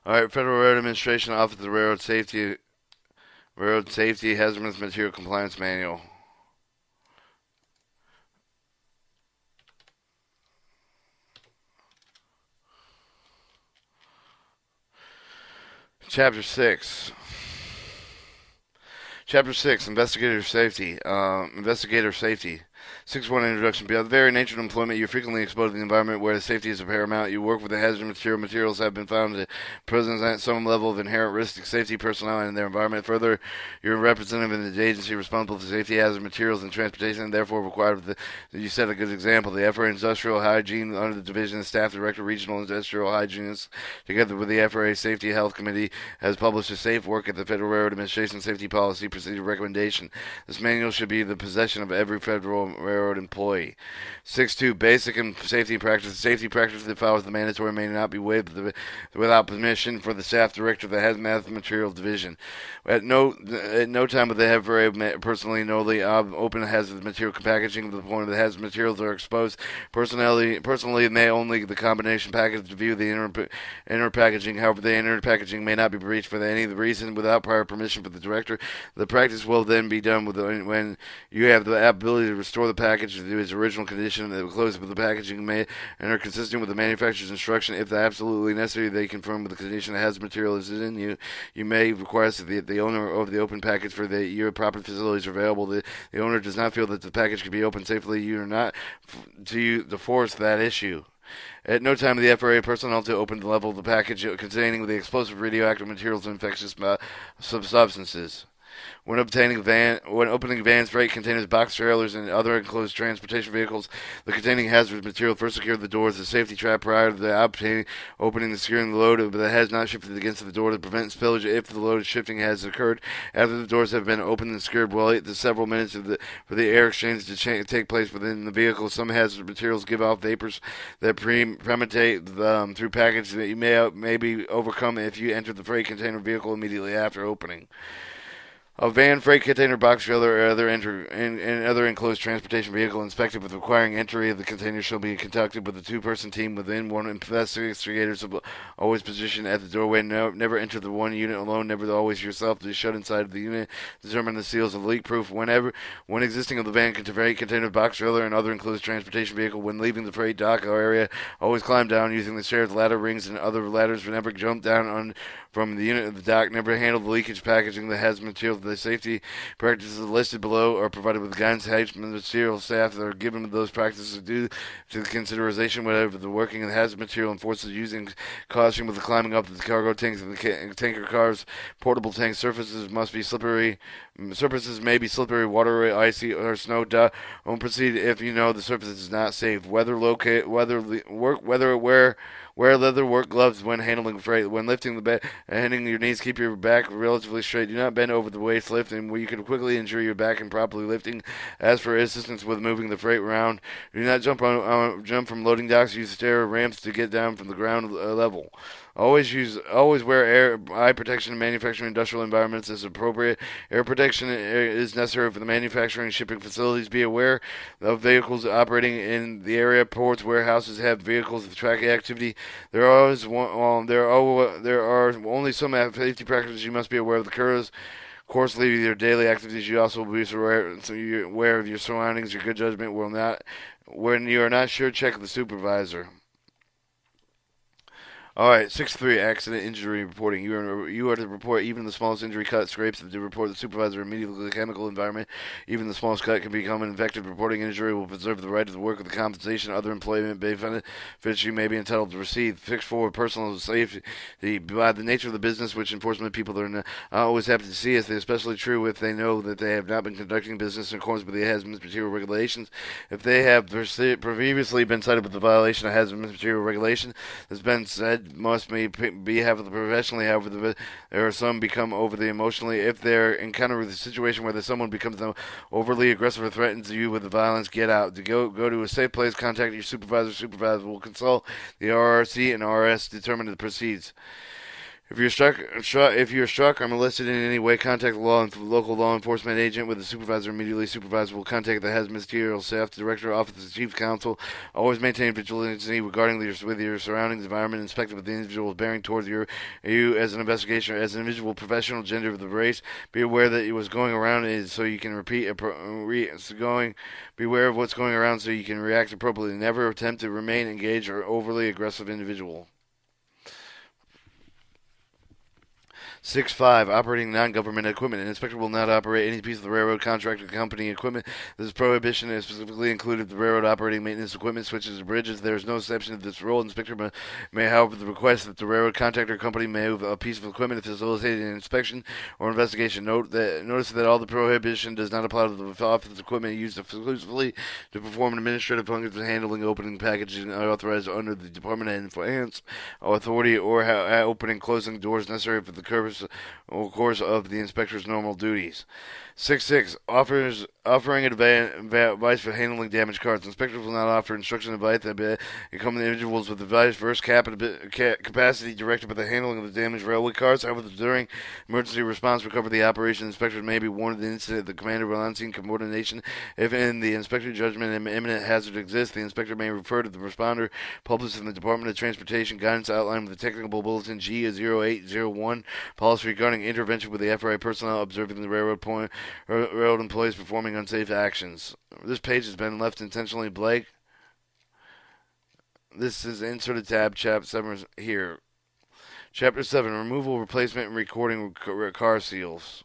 All right, Federal Road Administration Office of the Railroad Safety Hazmat Material Compliance Manual. Chapter 6. Chapter 6, Investigator Safety. Investigator Safety. 6.1 Introduction. By the very nature of employment, you're frequently exposed to the environment where the safety is paramount. You work with the hazardous material. Materials have been found to present some level of inherent risk to safety personnel and their environment. Further, you're a representative in the agency responsible for safety, hazardous materials, and transportation, and therefore required. You set a good example. The FRA Industrial Hygiene, under the Division of Staff Director, Regional Industrial Hygienists, together with the FRA Safety Health Committee, has published a Safe Work at the Federal Railroad Administration Safety Policy Procedure Recommendation. This manual should be the possession of every Federal Railroad employee. 6.2 Basic and Safety Practices. Safety practices that follows the mandatory may not be waived without permission for the staff director of the Hazmat Materials Division. At no time would the FRA personally knowingly open hazardous material packaging to the point that hazardous materials are exposed. Personally, may only the combination package to view the inner packaging. However, the inner packaging may not be breached for any reason without prior permission from the director. The practice will then be done when you have the ability to restore the package to its original condition. The close of the packaging may and are consistent with the manufacturer's instruction. If absolutely necessary, they confirm with the condition that has material is in you. You may request that the owner of the open package for your proper facilities are available. The owner does not feel that the package can be opened safely. You are not to force that issue. At no time the FRA personnel to open the level of the package containing the explosive radioactive materials and infectious substances. When opening vans, freight containers, box trailers, and other enclosed transportation vehicles, the containing hazardous material first secure the door as a safety trap prior to the opening and securing the load, but that has not shifted against the door to prevent spillage if the load shifting has occurred after the doors have been opened and secured. Wait the several minutes for the air exchange to take place within the vehicle. Some hazardous materials give off vapors that precipitate through package that you may be overcome if you enter the freight container vehicle immediately after opening. A van, freight container, box trailer, or other enclosed transportation vehicle inspected with requiring entry of the container shall be conducted with a two-person team within one investigators always positioned at the doorway. Never enter the one unit alone. Never always yourself to be shut inside of the unit. Determine the seals of leak-proof when existing of the van, freight container, box trailer, and other enclosed transportation vehicle. When leaving the freight dock area, always climb down using the stairs, ladder rings, and other ladders. Never jump down from the unit of the dock. Never handle the leakage packaging that has materials. The safety practices listed below are provided with guidance to material staff that are given those practices due to the consideration whatever the working of the hazard material enforces using caution with the climbing up the cargo tanks and the tanker cars. Portable tank surfaces must be slippery. Surfaces may be slippery, watery, icy, or snow. Don't proceed if you know the surface is not safe. Wear leather work gloves when handling freight. When lifting the bag and handling your knees, keep your back relatively straight. Do not bend over the waist lifting, where you could quickly injure your back in properly lifting. As for assistance with moving the freight around, do not jump from loading docks. Use stair ramps to get down from the ground level. Always wear eye protection in manufacturing industrial environments as appropriate. Air protection is necessary for the manufacturing and shipping facilities. Be aware of vehicles operating in the area. Ports, warehouses have vehicles of track activity. There are only some safety practices you must be aware of. The course leaving your daily activities. You also will be aware of your surroundings. Your good judgment will not. When you are not sure, check the supervisor. All right, 6.3 Accident Injury Reporting. You are to report even the smallest injury, cut, scrapes. To report the supervisor immediately to the chemical environment. Even the smallest cut can become an infected. Reporting injury will preserve the right to the work of the compensation, other employment benefits you may be entitled to receive. 6.4 Personal safety. By the nature of the business, which enforcement people are not always happy to see, is especially true if they know that they have not been conducting business in accordance with the hazardous material regulations. If they have previously been cited with the violation of hazardous material regulation, has been said must be heavily professionally. However, there are some become overly emotionally. If they're encountered with a situation where someone becomes overly aggressive or threatens you with violence, get out. To go to a safe place. Contact your supervisor. Supervisor will consult the RRC and RS determine the proceeds. If you're struck or molested in any way, contact the local law enforcement agent with a supervisor immediately. Supervisor will contact the Hazmat material staff, director, office of chief counsel. Always maintain vigilance regarding your surroundings, environment, inspect with the individual bearing towards you as an investigation, as an individual, professional, gender of the race. Be aware that it was going around is so you can Beware of what's going around so you can react appropriately. Never attempt to remain engaged or overly aggressive individual. 6.5. Operating non-government equipment. An inspector will not operate any piece of the railroad contracted company equipment. This prohibition is specifically included the railroad operating maintenance equipment, switches, and bridges. There is no exception to this rule. Inspector may, however, request that the railroad contractor company move a piece of equipment to facilitate an inspection or investigation. Notice that all the prohibition does not apply to the office equipment used exclusively to perform administrative functions of handling, opening, packaging, authorized under the Department of Finance authority, or opening, closing doors necessary for the course of the inspector's normal duties. 6.6. Offering advice for handling damaged cars. Inspectors will not offer instruction and advice that become the individuals with advice versus capacity directed by the handling of the damaged railway cars. However, during emergency response recovery the operation, inspectors may be warned of the incident. The commander will on-scene coordination. If in the inspector judgment an imminent hazard exists, the inspector may refer to the responder published in the Department of Transportation guidance outlined with the technical bulletin G0801 policy regarding intervention with the FRA personnel observing the railroad employees performing unsafe actions. This page has been left intentionally blank. This is inserted tab, chapter 7 here. Chapter 7, removal, replacement, and recording car seals.